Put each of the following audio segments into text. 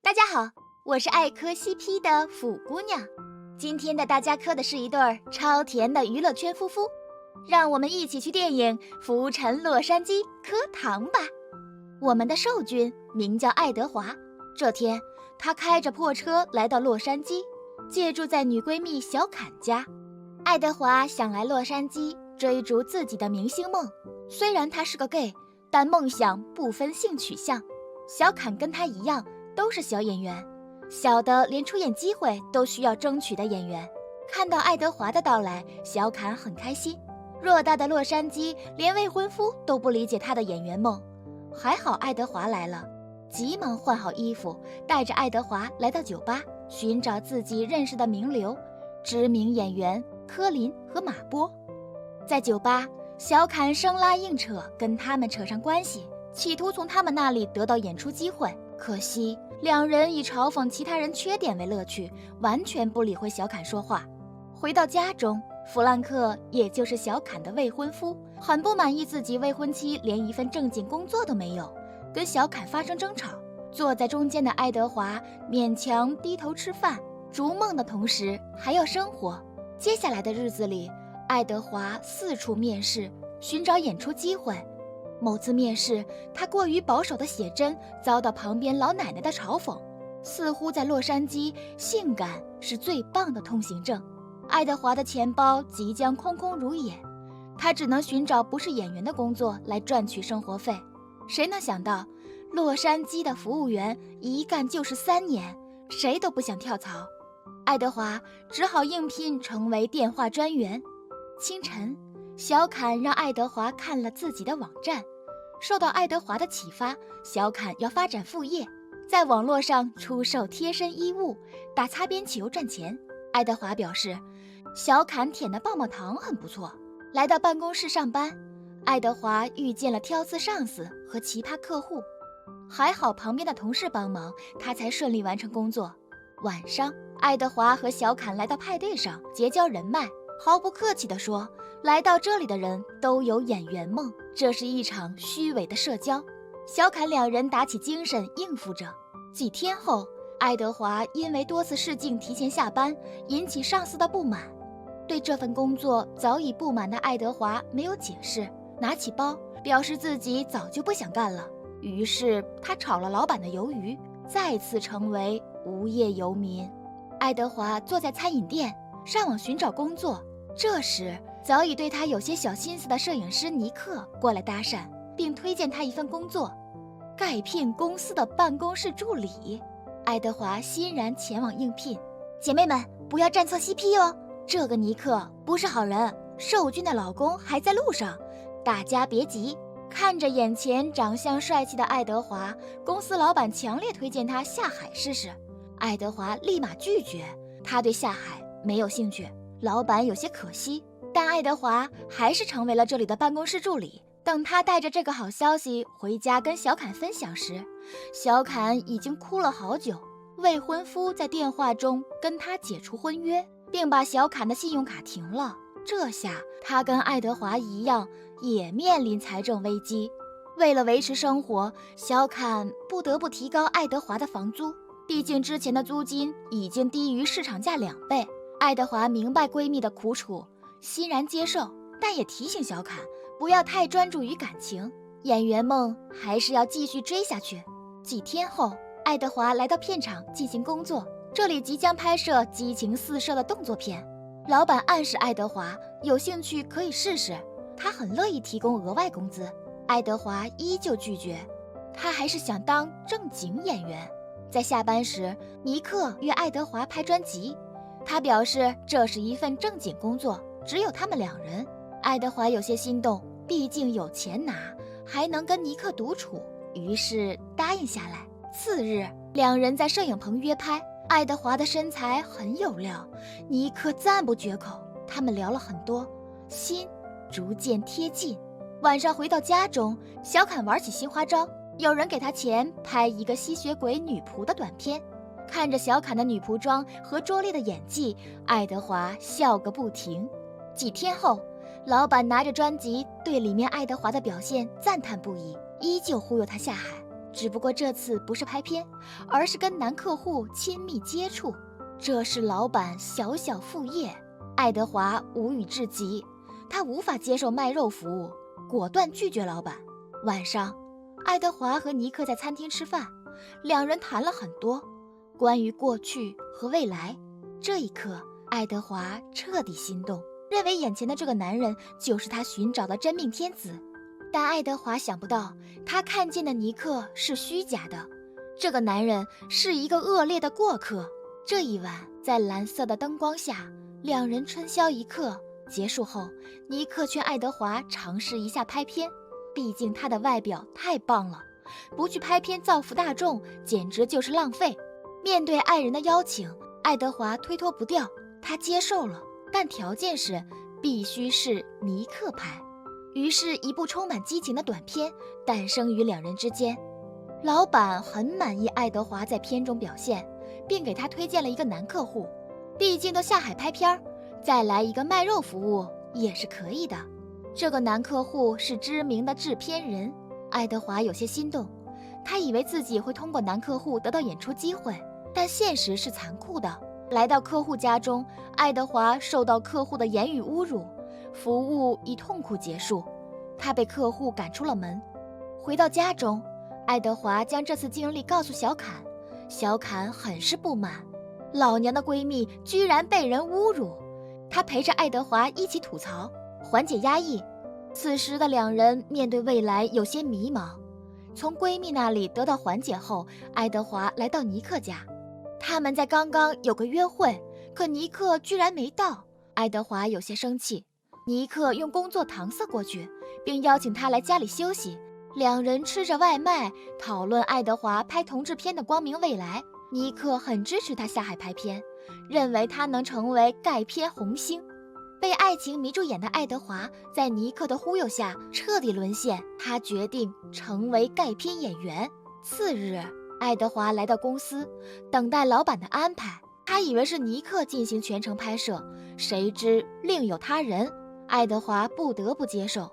大家好，我是爱磕 CP 的腐姑娘。今天带大家磕的是一对超甜的娱乐圈夫妇，让我们一起去电影《浮沉洛杉矶》磕糖吧。我们的寿君名叫爱德华，这天他开着破车来到洛杉矶，借住在女闺蜜小坎家。爱德华想来洛杉矶追逐自己的明星梦，虽然他是个 gay， 但梦想不分性取向。小坎跟他一样都是小演员，小的连出演机会都需要争取的演员。看到爱德华的到来，小坎很开心。偌大的洛杉矶，连未婚夫都不理解他的演员梦，还好爱德华来了，急忙换好衣服，带着爱德华来到酒吧，寻找自己认识的名流，知名演员科林和马波。在酒吧，小坎生拉硬扯，跟他们扯上关系，企图从他们那里得到演出机会。可惜两人以嘲讽其他人缺点为乐趣，完全不理会小坎说话。回到家中，弗兰克也就是小坎的未婚夫，很不满意自己未婚妻连一份正经工作都没有，跟小坎发生争吵。坐在中间的爱德华勉强低头吃饭，逐梦的同时还要生活。接下来的日子里，爱德华四处面试，寻找演出机会。某次面试，他过于保守的写真遭到旁边老奶奶的嘲讽，似乎在洛杉矶性感是最棒的通行证。爱德华的钱包即将空空如也，他只能寻找不是演员的工作来赚取生活费。谁能想到洛杉矶的服务员一干就是3年，谁都不想跳槽。爱德华只好应聘成为电话专员。清晨，小坎让爱德华看了自己的网站，受到爱德华的启发，小坎要发展副业，在网络上出售贴身衣物，打擦边球赚钱。爱德华表示，小坎舔的棒棒糖很不错。来到办公室上班，爱德华遇见了挑刺上司和奇葩客户，还好旁边的同事帮忙，他才顺利完成工作。晚上，爱德华和小坎来到派对上结交人脉，毫不客气地说，来到这里的人都有演员梦，这是一场虚伪的社交。小坎两人打起精神应付着。几天后，爱德华因为多次试镜提前下班，引起上司的不满。对这份工作早已不满的爱德华没有解释，拿起包表示自己早就不想干了。于是他炒了老板的鱿鱼，再次成为无业游民。爱德华坐在餐饮店上网寻找工作，这时早已对他有些小心思的摄影师尼克过来搭讪，并推荐他一份工作，盖聘公司的办公室助理。爱德华欣然前往应聘。姐妹们，不要站错 CP 哦，这个尼克不是好人，寿君的老公还在路上，大家别急。看着眼前长相帅气的爱德华，公司老板强烈推荐他下海试试。爱德华立马拒绝，他对下海没有兴趣。老板有些可惜，但爱德华还是成为了这里的办公室助理。等他带着这个好消息回家跟小坎分享时，小坎已经哭了好久。未婚夫在电话中跟他解除婚约，并把小坎的信用卡停了。这下他跟爱德华一样，也面临财政危机。为了维持生活，小坎不得不提高爱德华的房租，毕竟之前的租金已经低于市场价2倍。爱德华明白闺蜜的苦楚，欣然接受，但也提醒小坎不要太专注于感情，演员梦还是要继续追下去。几天后，爱德华来到片场进行工作，这里即将拍摄激情四射的动作片。老板暗示爱德华有兴趣可以试试，他很乐意提供额外工资。爱德华依旧拒绝，他还是想当正经演员。在下班时，尼克约爱德华拍专辑，他表示这是一份正经工作，只有他们2人。爱德华有些心动，毕竟有钱拿，还能跟尼克独处，于是答应下来。次日，两人在摄影棚约拍。爱德华的身材很有料，尼克赞不绝口。他们聊了很多，心逐渐贴近。晚上回到家中，小坎玩起新花招，有人给他钱拍一个吸血鬼女仆的短片。看着小坎的女仆装和拙劣的演技，爱德华笑个不停。几天后，老板拿着专辑对里面爱德华的表现赞叹不已，依旧忽悠他下海。只不过这次不是拍片，而是跟男客户亲密接触，这是老板小小副业。爱德华无语至极，他无法接受卖肉服务，果断拒绝老板。晚上，爱德华和尼克在餐厅吃饭，两人谈了很多关于过去和未来。这一刻，爱德华彻底心动，认为眼前的这个男人就是他寻找的真命天子。但爱德华想不到，他看见的尼克是虚假的，这个男人是一个恶劣的过客。这一晚，在蓝色的灯光下，两人春宵一刻。结束后，尼克劝爱德华尝试一下拍片，毕竟他的外表太棒了，不去拍片造福大众简直就是浪费。面对爱人的邀请，爱德华推脱不掉，他接受了，但条件是必须是尼克拍。于是，一部充满激情的短片诞生于两人之间。老板很满意爱德华在片中表现，并给他推荐了一个男客户。毕竟都下海拍片，再来一个卖肉服务也是可以的。这个男客户是知名的制片人，爱德华有些心动。他以为自己会通过男客户得到演出机会，但现实是残酷的。来到客户家中，爱德华受到客户的言语侮辱，服务以痛苦结束，他被客户赶出了门。回到家中，爱德华将这次经历告诉小坎，小坎很是不满，老娘的闺蜜居然被人侮辱。她陪着爱德华一起吐槽，缓解压抑。此时的两人面对未来有些迷茫。从闺蜜那里得到缓解后，爱德华来到尼克家，他们在刚刚有个约会，可尼克居然没到。爱德华有些生气，尼克用工作搪塞过去，并邀请他来家里休息。两人吃着外卖，讨论爱德华拍同志片的光明未来。尼克很支持他下海拍片，认为他能成为盖片红星。被爱情迷住眼的爱德华在尼克的忽悠下彻底沦陷，他决定成为盖片演员。次日，爱德华来到公司，等待老板的安排。他以为是尼克进行全程拍摄，谁知另有他人。爱德华不得不接受，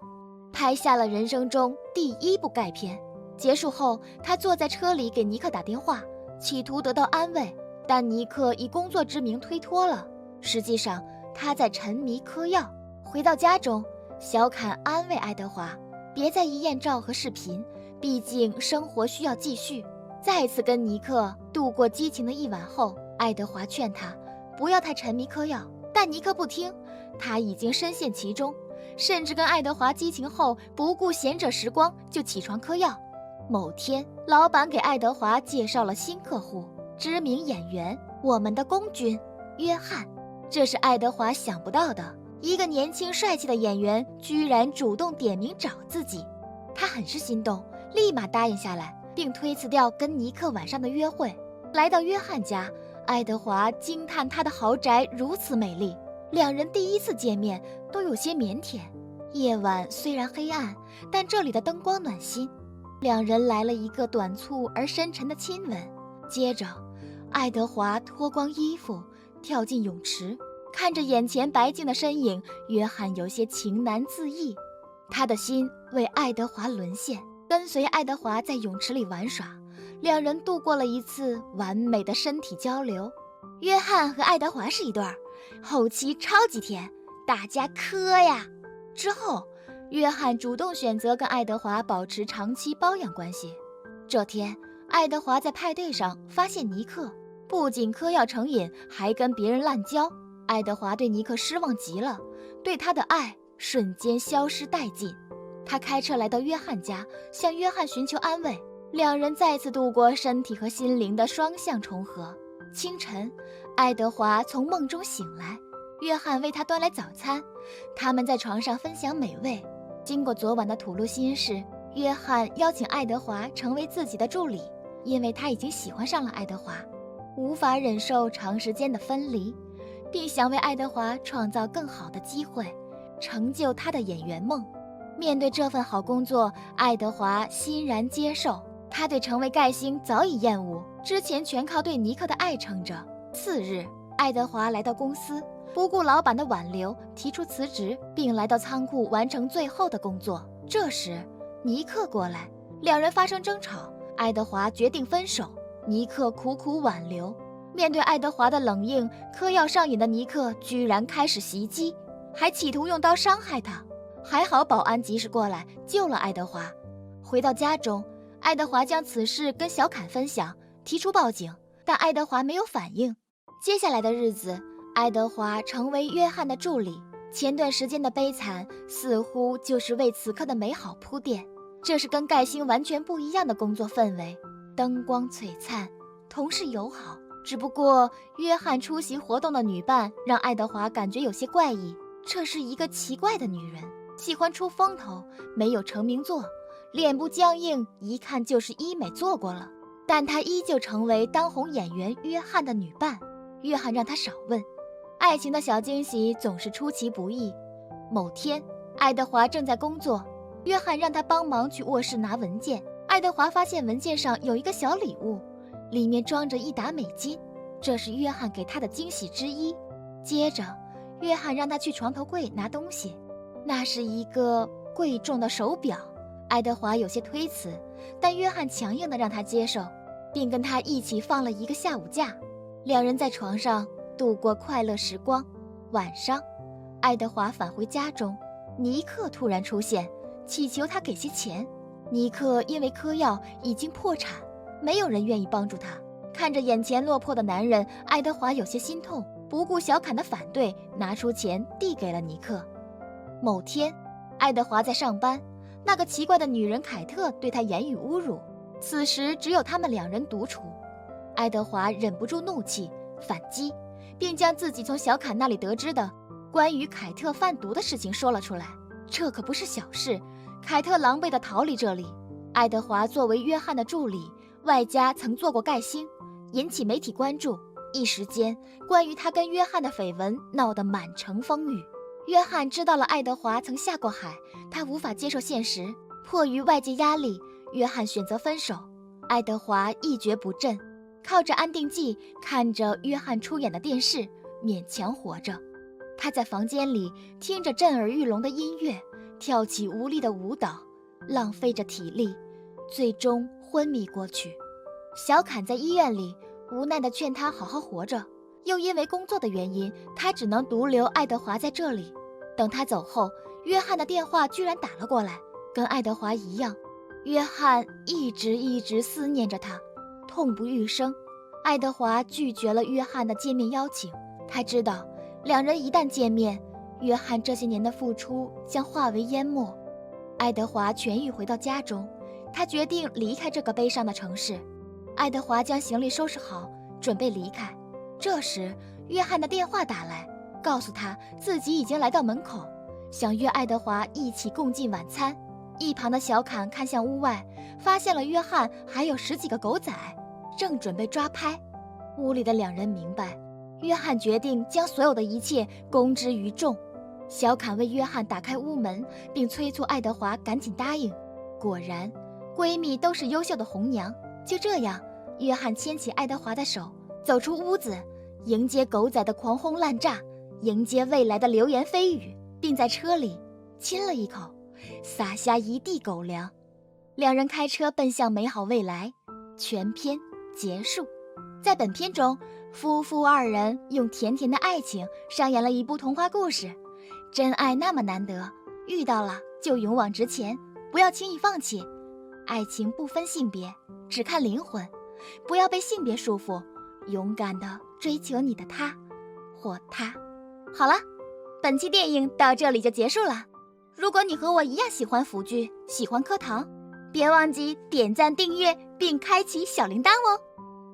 拍下了人生中第一部盖片。结束后，他坐在车里给尼克打电话，企图得到安慰，但尼克以工作之名推脱了。实际上，他在沉迷嗑药。回到家中，小坎安慰爱德华，别再意艳照和视频，毕竟生活需要继续。再次跟尼克度过激情的一晚后，爱德华劝他不要太沉迷嗑药，但尼克不听，他已经深陷其中，甚至跟爱德华激情后不顾闲者时光就起床嗑药。某天，老板给爱德华介绍了新客户，知名演员，我们的公君约翰。这是爱德华想不到的，一个年轻帅气的演员居然主动点名找自己。他很是心动，立马答应下来，并推辞掉跟尼克晚上的约会。来到约翰家，爱德华惊叹他的豪宅如此美丽。两人第一次见面都有些腼腆。夜晚虽然黑暗，但这里的灯光暖心。两人来了一个短促而深沉的亲吻，接着爱德华脱光衣服跳进泳池，看着眼前白净的身影，约翰有些情难自抑。他的心为爱德华沦陷，跟随爱德华在泳池里玩耍，两人度过了一次完美的身体交流。约翰和爱德华是一对儿，后期超级甜，大家磕呀。之后，约翰主动选择跟爱德华保持长期包养关系。这天，爱德华在派对上发现尼克不仅嗑药成瘾，还跟别人滥交。爱德华对尼克失望极了，对他的爱瞬间消失殆尽。他开车来到约翰家，向约翰寻求安慰。两人再次度过身体和心灵的双向重合。清晨，爱德华从梦中醒来，约翰为他端来早餐，他们在床上分享美味。经过昨晚的吐露心事，约翰邀请爱德华成为自己的助理，因为他已经喜欢上了爱德华，无法忍受长时间的分离，并想为爱德华创造更好的机会，成就他的演员梦。面对这份好工作，爱德华欣然接受。他对成为盖星早已厌恶，之前全靠对尼克的爱撑着。次日，爱德华来到公司，不顾老板的挽留，提出辞职，并来到仓库完成最后的工作。这时，尼克过来，两人发生争吵，爱德华决定分手，尼克苦苦挽留。面对爱德华的冷硬，嗑药上瘾的尼克居然开始袭击，还企图用刀伤害他。还好保安及时过来救了爱德华。回到家中，爱德华将此事跟小坎分享，提出报警，但爱德华没有反应。接下来的日子，爱德华成为约翰的助理。前段时间的悲惨似乎就是为此刻的美好铺垫。这是跟盖星完全不一样的工作氛围，灯光璀璨，同事友好。只不过约翰出席活动的女伴让爱德华感觉有些怪异，这是一个奇怪的女人，喜欢出风头，没有成名作，脸部僵硬，一看就是医美做过了。但她依旧成为当红演员约翰的女伴。约翰让她少问，爱情的小惊喜总是出其不意。某天，爱德华正在工作，约翰让他帮忙去卧室拿文件。爱德华发现文件上有一个小礼物，里面装着1沓美金，这是约翰给他的惊喜之一。接着，约翰让他去床头柜拿东西，那是一个贵重的手表。爱德华有些推辞，但约翰强硬地让他接受，并跟他一起放了一个下午假。两人在床上度过快乐时光。晚上，爱德华返回家中，尼克突然出现，祈求他给些钱。尼克因为嗑药已经破产，没有人愿意帮助他。看着眼前落魄的男人，爱德华有些心痛，不顾小坎的反对，拿出钱递给了尼克。某天，爱德华在上班，那个奇怪的女人凯特对他言语侮辱。此时只有他们两人独处，爱德华忍不住怒气反击，并将自己从小坎那里得知的关于凯特贩毒的事情说了出来。这可不是小事，凯特狼狈地逃离这里。爱德华作为约翰的助理，外加曾做过盖星，引起媒体关注。一时间，关于他跟约翰的绯闻闹得满城风雨。约翰知道了爱德华曾下过海，他无法接受现实，迫于外界压力，约翰选择分手。爱德华一蹶不振，靠着安定剂，看着约翰出演的电视，勉强活着。他在房间里听着震耳欲聋的音乐，跳起无力的舞蹈，浪费着体力，最终昏迷过去。小坎在医院里无奈地劝他好好活着，又因为工作的原因，他只能独留爱德华在这里。等他走后，约翰的电话居然打了过来，跟爱德华一样，约翰一直思念着他，痛不欲生。爱德华拒绝了约翰的见面邀请，他知道两人一旦见面，约翰这些年的付出将化为烟幕。爱德华痊愈回到家中，他决定离开这个悲伤的城市。爱德华将行李收拾好，准备离开。这时，约翰的电话打来，告诉他自己已经来到门口，想约爱德华一起共进晚餐。一旁的小坎看向屋外，发现了约翰还有10几个狗仔，正准备抓拍。屋里的两人明白，约翰决定将所有的一切公之于众。小坎为约翰打开屋门，并催促爱德华赶紧答应。果然，闺蜜都是优秀的红娘。就这样，约翰牵起爱德华的手，走出屋子，迎接狗仔的狂轰滥炸，迎接未来的流言蜚语，并在车里亲了一口，撒下一地狗粮。两人开车奔向美好未来。全篇结束。在本片中，夫妇二人用甜甜的爱情上演了一部童话故事。真爱那么难得，遇到了就勇往直前，不要轻易放弃。爱情不分性别，只看灵魂，不要被性别束缚，勇敢地追求你的他或他。好了，本期电影到这里就结束了。如果你和我一样喜欢腐剧，喜欢课堂，别忘记点赞、订阅并开启小铃铛哦。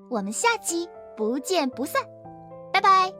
我们下期不见不散，拜拜。